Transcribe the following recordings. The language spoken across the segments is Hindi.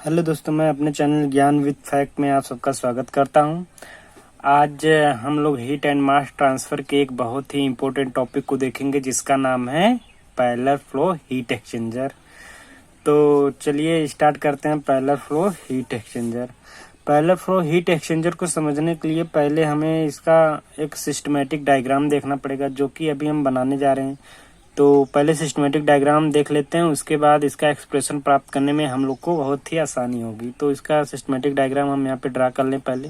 हेलो दोस्तों, मैं अपने चैनल ज्ञान विद फैक्ट में आप सबका स्वागत करता हूं। आज हम लोग हीट एंड मास ट्रांसफर के एक बहुत ही इम्पोर्टेंट टॉपिक को देखेंगे जिसका नाम है पैरेलल फ्लो हीट एक्सचेंजर। तो चलिए स्टार्ट करते हैं। Parallel flow heat exchanger. Parallel flow heat exchanger को समझने के लिए पहले हमें इसका एक सिस्टमेटिक डायग्राम देखना पड़ेगा, जो कि अभी हम बनाने जा रहे हैं। तो पहले सिस्टमेटिक डायग्राम देख लेते हैं, उसके बाद इसका एक्सप्रेशन प्राप्त करने में हम लोग को बहुत ही आसानी होगी। तो इसका सिस्टमेटिक डायग्राम हम यहाँ पे ड्रा कर लें पहले।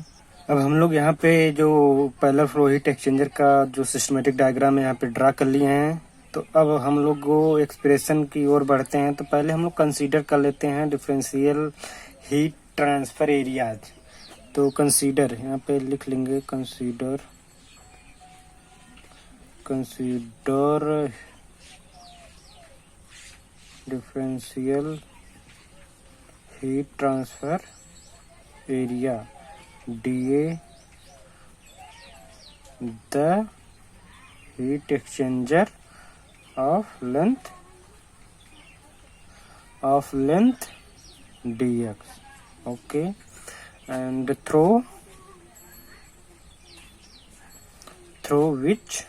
अब हम लोग यहाँ पे जो पैरेलल फ्लो हीट एक्सचेंजर का जो सिस्टमेटिक डायग्राम है यहाँ पे ड्रा कर लिए हैं। तो अब हम लोग वो एक्सप्रेशन की ओर बढ़ते हैं। तो पहले हम लोग कंसीडर कर लेते हैं डिफरेंशियल हीट ट्रांसफर एरियाज। तो कंसीडर यहाँ पे लिख लेंगे, consider differential heat transfer area dA, the heat exchanger of length dx. Okay, and through which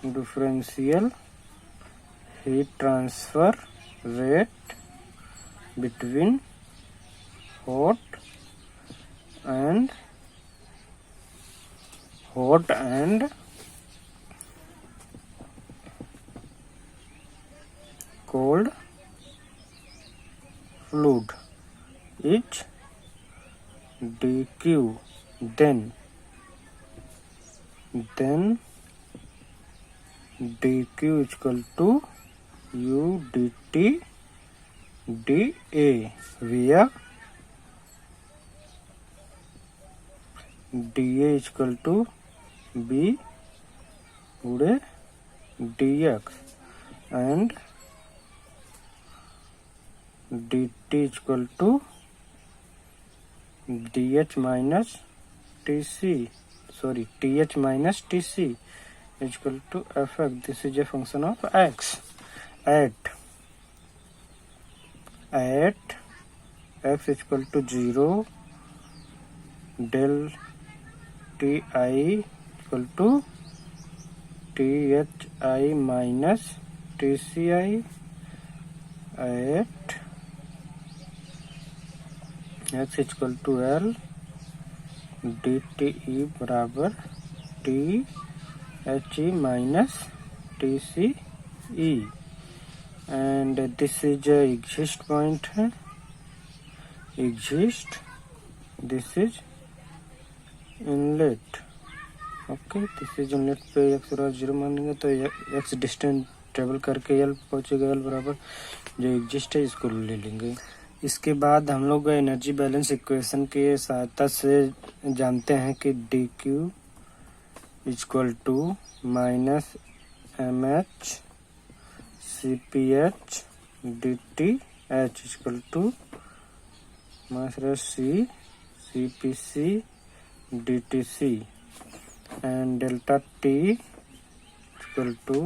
differential heat transfer rate between hot and cold fluid is dq. Then dq is equal to u dt dA, where dA is equal to b गुणे dx and dt is equal to th minus tc, th minus tc is equal to fx. This is a function of x. At x is equal to 0, del ti equal to thi minus tci. At x is equal to l, dte बराबर t he minus tce, and this is a exist point है, exist, this is inlet. Okay, this is inlet पे x बराबर 0 मानेंगे तो x डिस्टेंस ट्रेवल करके l पहुंचेगा, l बराबर जो एग्जिस्ट है इसको ले लेंगे। इसके बाद हम लोग एनर्जी बैलेंस इक्वेशन के सहायता से जानते हैं कि dq equal to minus mh cph dt h equal to minus c cpc dtc and delta t equal to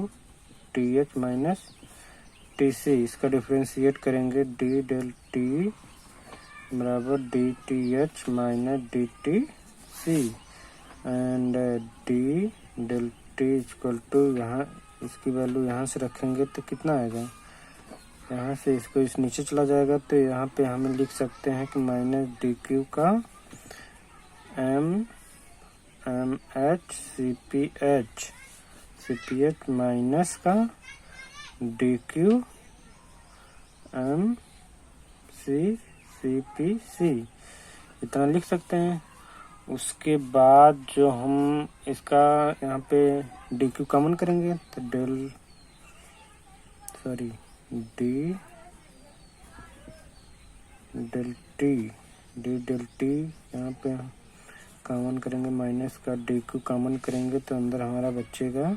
th minus tc। इसका डिफ्रेंशिएट करेंगे, d del t बराबर dth माइनस dtc and d del t equal to, यहाँ इसकी वैल्यू यहाँ से रखेंगे तो कितना आएगा, यहाँ से इसको इस नीचे चला जाएगा तो यहाँ पे हमें लिख सकते हैं कि माइनस dq का mh cph माइनस का dq mc cpc, इतना लिख सकते हैं। उसके बाद जो हम इसका यहाँ पे dq कॉमन करेंगे तो d del t यहाँ पे कॉमन करेंगे, माइनस का dq कॉमन करेंगे तो अंदर हमारा बचेगा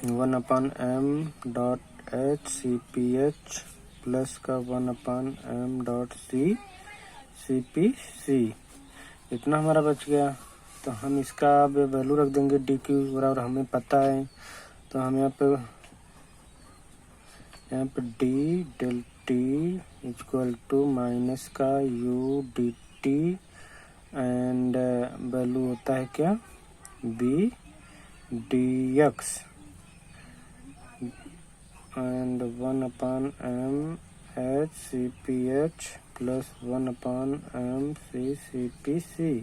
1/m dot h cph plus का 1/m डॉट c cpc, इतना हमारा बच गया। तो हम इसका अब वैल्यू रख देंगे डी क्यू बराबर, हमें पता है तो हम यहाँ पे यहाँ पे D del T equal to minus का U D T and value होता है क्या B D X and 1/m H C P H plus 1/m C P C,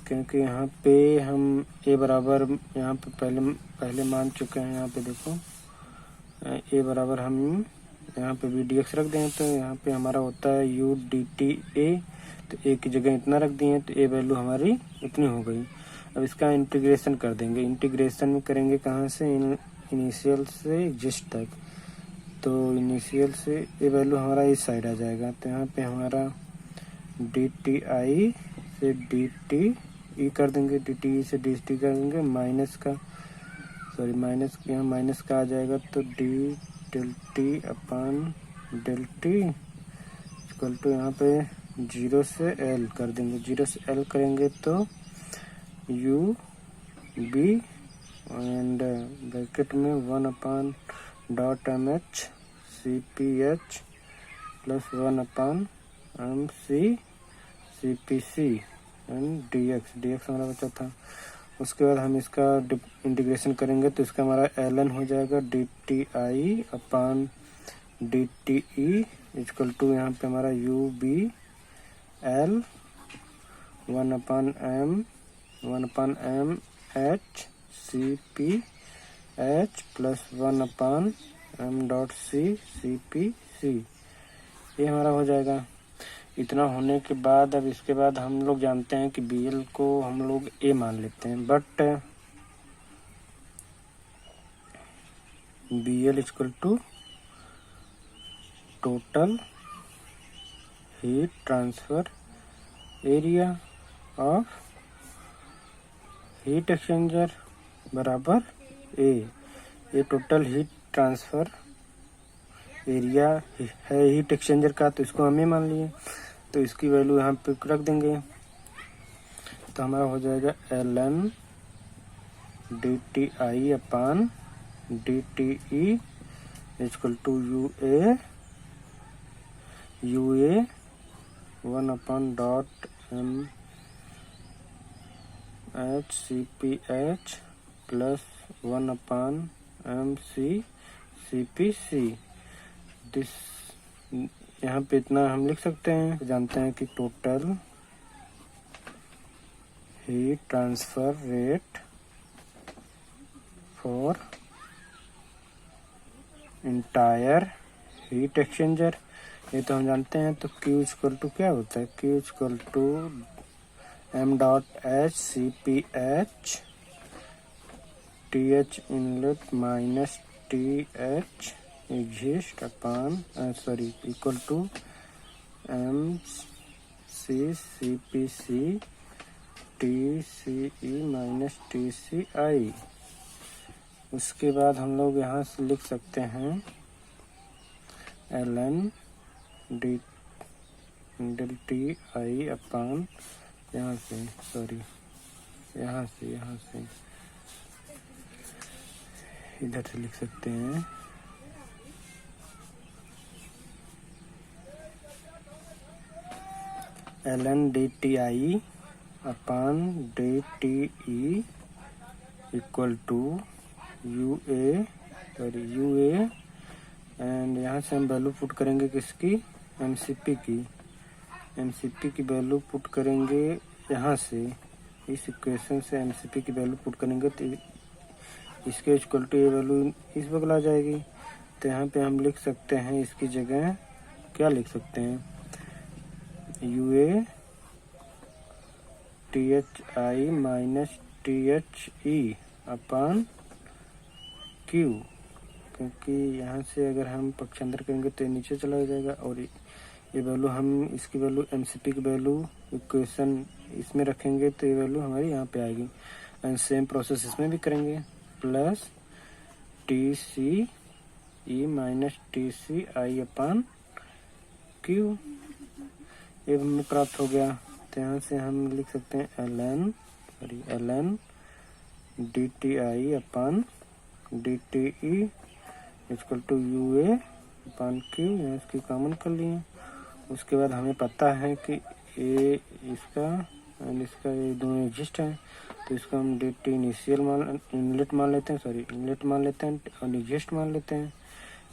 क्योंकि यहाँ पे हम ए बराबर यहाँ पे पहले मान चुके हैं। यहाँ पे देखो ए बराबर हम यहाँ पे भी डी एक्स रख दें तो यहाँ पे हमारा होता है यू डी टी ए, तो ए की जगह इतना रख दिए तो ए वैल्यू हमारी इतनी हो गई। अब इसका इंटीग्रेशन कर देंगे। इंटीग्रेशन करेंगे कहाँ से, इनिशियल से एग्जिस्ट तक, तो इनिशियल से ए वैल्यू हमारा इस साइड आ जाएगा। तो यहाँ पे हमारा डी टी आई से डी टी ई कर देंगे, डी टी ई से डी टी कर देंगे, माइनस यहाँ माइनस का आ जाएगा तो D del T upon del T equal to यहाँ पे 0 से एल कर देंगे। 0 से एल करेंगे तो यू बी एंड ब्रैकेट में 1/m h C P H plus 1/m C P C and D X हमारा बचा था। उसके बाद हम इसका इंटीग्रेशन करेंगे तो इसका हमारा ln हो जाएगा D T I upon D T E equal to यहाँ पे हमारा U B L 1/m H C P H plus 1/m C P C, ये हमारा हो जाएगा। इतना होने के बाद अब इसके बाद हम लोग जानते हैं कि बी एल को हम लोग ए मान लेते हैं, but B L equal to total heat transfer area of heat exchanger बराबर ए। ये टोटल हीट ट्रांसफर एरिया है हीट एक्सचेंजर का, तो इसको हमें मान लिए, तो इसकी वैल्यू यहाँ पे रख देंगे। तो हमारा हो जाएगा ln D T I upon D T E equal to U A 1/m H C P H plus 1/m C P C. This यहाँ पे इतना हम लिख सकते हैं। जानते हैं कि total heat transfer rate for entire heat exchanger, ये तो हम जानते हैं। तो Q इक्वल टू क्या होता है, Q equal to m.h C P H T H inlet minus T H exist upon equal to m C P C T C E minus T C I. उसके बाद हम लोग यहाँ से लिख सकते हैं ln D del T I upon यहाँ से इधर से लिख सकते हैं ln D T I upon D T E equal to U A and यहाँ से हम वैल्यू पुट करेंगे किसकी, एमसीपी की वैल्यू पुट करेंगे यहाँ से, इस इक्वेशन से एमसीपी की वैल्यू पुट करेंगे तो इसके इक्वल टू ये वैल्यू इस बगल आ जाएगी। तो यहाँ पे हम लिख सकते हैं इसकी जगह क्या लिख सकते हैं, U A T H I minus T H E upon Q, क्योंकि यहाँ से अगर हम पक्षांतर करेंगे तो ये नीचे चला जाएगा और ये वैल्यू हम इसकी वैल्यू एमसीपी की वैल्यू इक्वेशन इसमें रखेंगे तो ये वैल्यू हमारी यहाँ पे आएगी। एंड सेम प्रोसेस इसमें भी करेंगे, plus T C E minus T C आई अपान क्यू, ये हमें प्राप्त हो गया। तो यहाँ से हम लिख सकते हैं ln D T I upon D T E equal to U A upon Q, यहाँ इसकी कॉमन कर लिए। उसके बाद हमें पता है कि ए इसका एंड इसका ये दोनों एग्जिस्ट है, तो इसको हम डी टी इनिशियल इनलेट मान लेते हैं, इनलेट मान लेते हैं और एग्जिस्ट मान लेते हैं।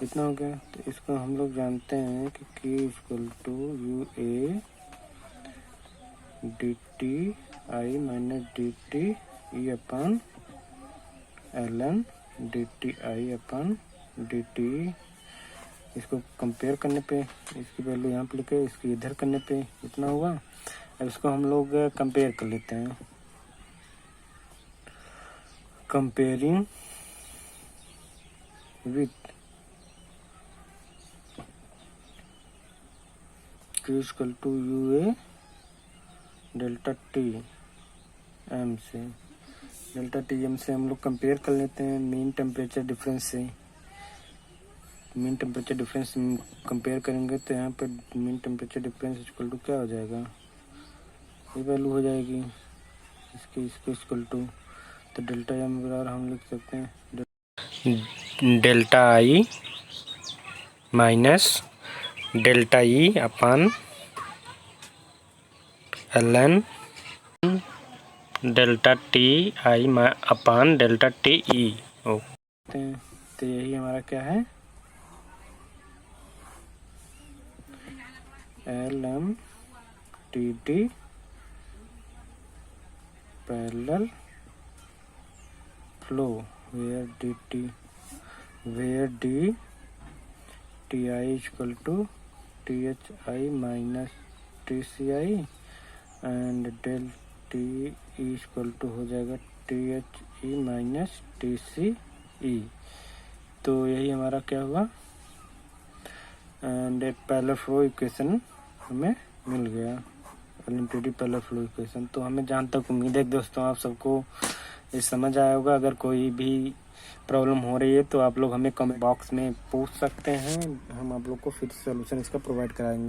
इतना हो गया। तो इसको हम लोग जानते हैं कि Q equal to U A D T I minus D T E upon L N D T I upon D T. इसको कंपेयर करने पे इसकी वैल्यू यहाँ पे लिखे, इसकी इधर करने पे इतना हुआ। अब इसको हम लोग कंपेयर कर लेते हैं। Comparing with Q equal to U A delta T M से, डेल्टा टी एम से हम लोग कंपेयर कर लेते हैं मीन टेम्परेचर डिफरेंस से। मीन टेम्परेचर डिफरेंस कंपेयर करेंगे तो यहाँ पे mean temperature difference equal to क्या हो जाएगा, ये वैल्यू हो जाएगी इसके इक्वल टू। तो डेल्टा एम बराबर हम लिख सकते हैं delta I minus delta E upon L N delta T I upon delta T E. तो यही हमारा क्या है, L M T D parallel flow where D T I equal to T H I minus T C I and del T E equal to हो जाएगा T H E minus T C E. तो यही हमारा क्या हुआ, एंड पैरेलल फ्लो इक्वेशन हमें मिल गया, एलएमटीडी पैरेलल फ्लो इक्वेशन। तो हमें जहाँ तक उम्मीद है दोस्तों आप सबको ये समझ आया होगा। अगर कोई भी प्रॉब्लम हो रही है तो आप लोग हमें कमेंट बॉक्स में पूछ सकते हैं, हम आप लोग को फिर सोल्यूशन इसका प्रोवाइड कराएंगे।